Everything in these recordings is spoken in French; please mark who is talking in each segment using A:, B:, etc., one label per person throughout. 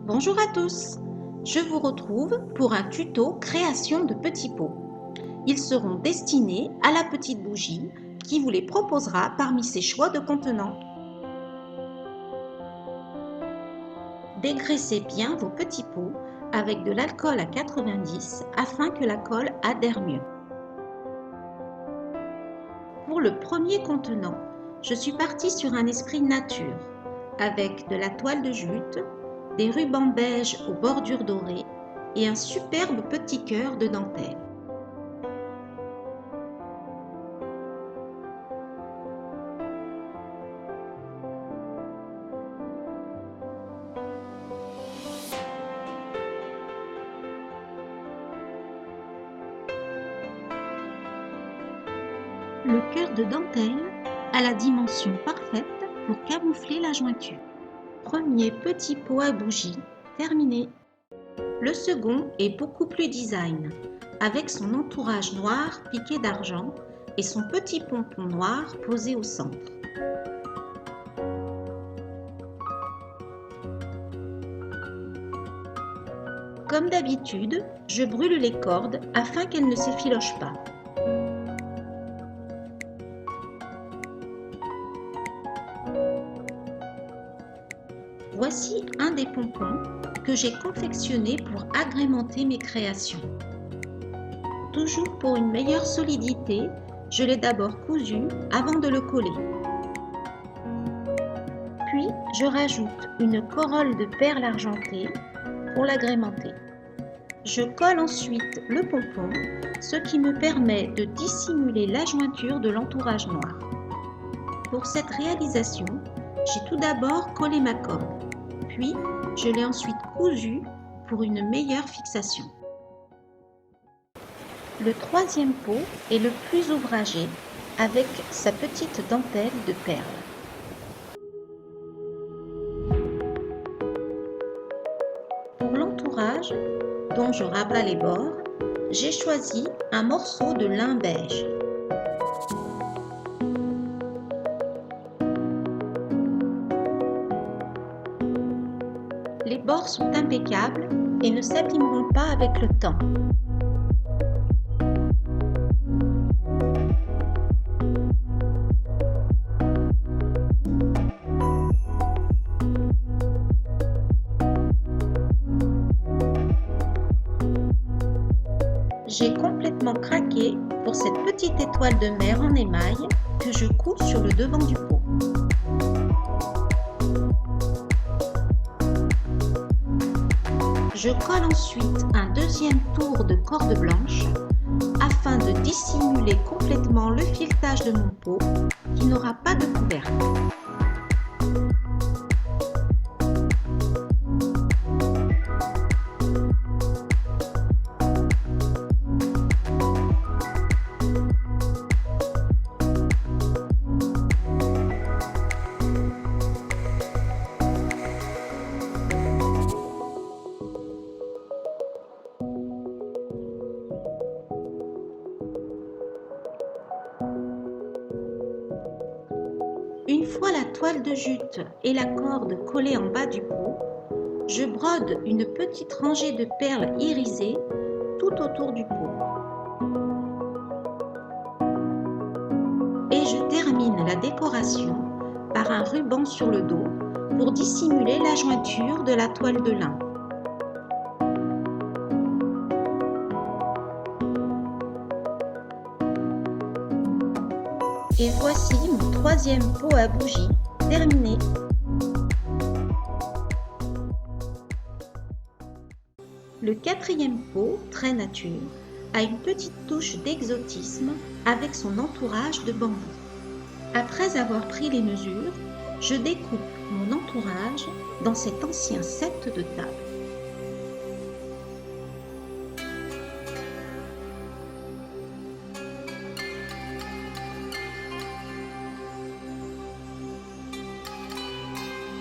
A: Bonjour à tous, je vous retrouve pour un tuto création de petits pots. Ils seront destinés à la petite bougie qui vous les proposera parmi ses choix de contenants. Dégraissez bien vos petits pots avec de l'alcool à 90 afin que la colle adhère mieux. Pour le premier contenant, je suis partie sur un esprit nature avec de la toile de jute, des rubans beige aux bordures dorées et un superbe petit cœur de dentelle. Le cœur de dentelle a la dimension parfaite pour camoufler la jointure. Premier petit pot à bougie, terminé. Le second est beaucoup plus design, avec son entourage noir piqué d'argent et son petit pompon noir posé au centre. Comme d'habitude, je brûle les cordes afin qu'elles ne s'effilochent pas. Voici un des pompons que j'ai confectionné pour agrémenter mes créations. Toujours pour une meilleure solidité, je l'ai d'abord cousu avant de le coller. Puis, je rajoute une corolle de perles argentées pour l'agrémenter. Je colle ensuite le pompon, ce qui me permet de dissimuler la jointure de l'entourage noir. Pour cette réalisation, j'ai tout d'abord collé ma corde, puis je l'ai ensuite cousue pour une meilleure fixation. Le troisième pot est le plus ouvragé avec sa petite dentelle de perles. Pour l'entourage, dont je rabats les bords, j'ai choisi un morceau de lin beige. Les bords sont impeccables et ne s'abîmeront pas avec le temps. J'ai complètement craqué pour cette petite étoile de mer en émail que je couds sur le devant du pot. Je colle ensuite un deuxième tour de corde blanche afin de dissimuler complètement le filetage de mon pot qui n'aura pas de couvercle. Une fois la toile de jute et la corde collées en bas du pot, je brode une petite rangée de perles irisées tout autour du pot. Et je termine la décoration par un ruban sur le dos pour dissimuler la jointure de la toile de lin. Et voici mon troisième pot à bougie terminé. Le quatrième pot, très nature, a une petite touche d'exotisme avec son entourage de bambou. Après avoir pris les mesures, je découpe mon entourage dans cet ancien set de table.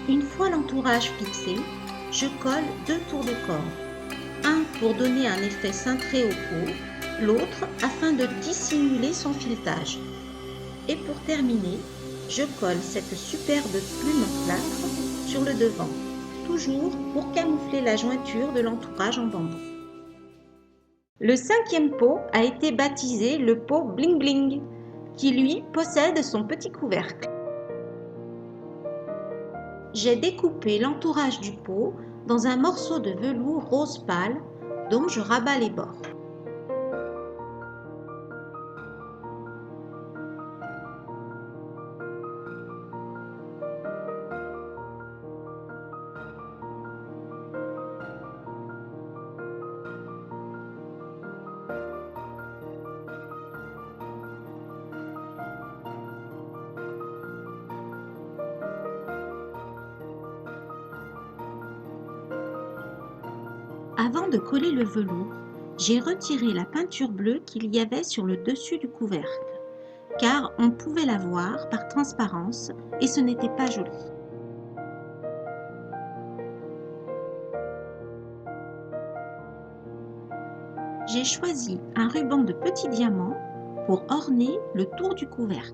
A: Une fois l'entourage fixé, je colle 2 tours de corde, un pour donner un effet cintré au pot, l'autre afin de dissimuler son filetage. Et pour terminer, je colle cette superbe plume en plâtre sur le devant. toujours pour camoufler la jointure de l'entourage en bambou. Le 5e pot a été baptisé le pot Bling Bling, qui lui possède son petit couvercle. J'ai découpé l'entourage du pot dans un morceau de velours rose pâle dont je rabats les bords. Avant de coller le velours, j'ai retiré la peinture bleue qu'il y avait sur le dessus du couvercle, car on pouvait la voir par transparence et ce n'était pas joli. J'ai choisi un ruban de petits diamants pour orner le tour du couvercle.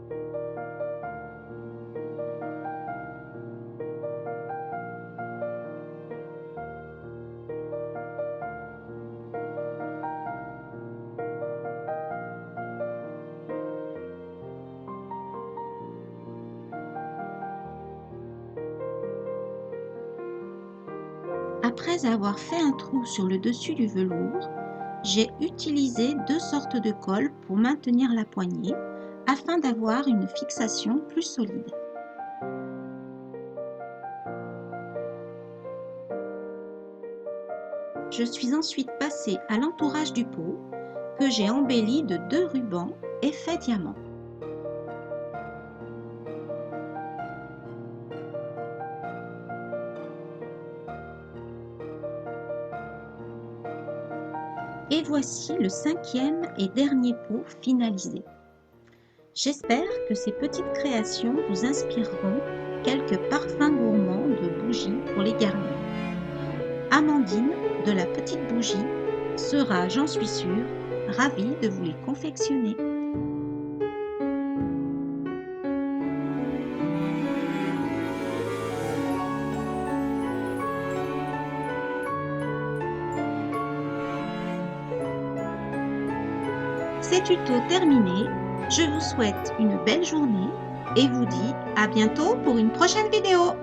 A: Après avoir fait un trou sur le dessus du velours, j'ai utilisé 2 sortes de colle pour maintenir la poignée afin d'avoir une fixation plus solide. Je suis ensuite passée à l'entourage du pot que j'ai embelli de 2 rubans effet diamant. Et voici le 5e et dernier pot finalisé. J'espère que ces petites créations vous inspireront quelques parfums gourmands de bougies pour les garnir. Amandine de la petite bougie sera, j'en suis sûre, ravie de vous les confectionner. C'est tuto terminé, je vous souhaite une belle journée et vous dis à bientôt pour une prochaine vidéo.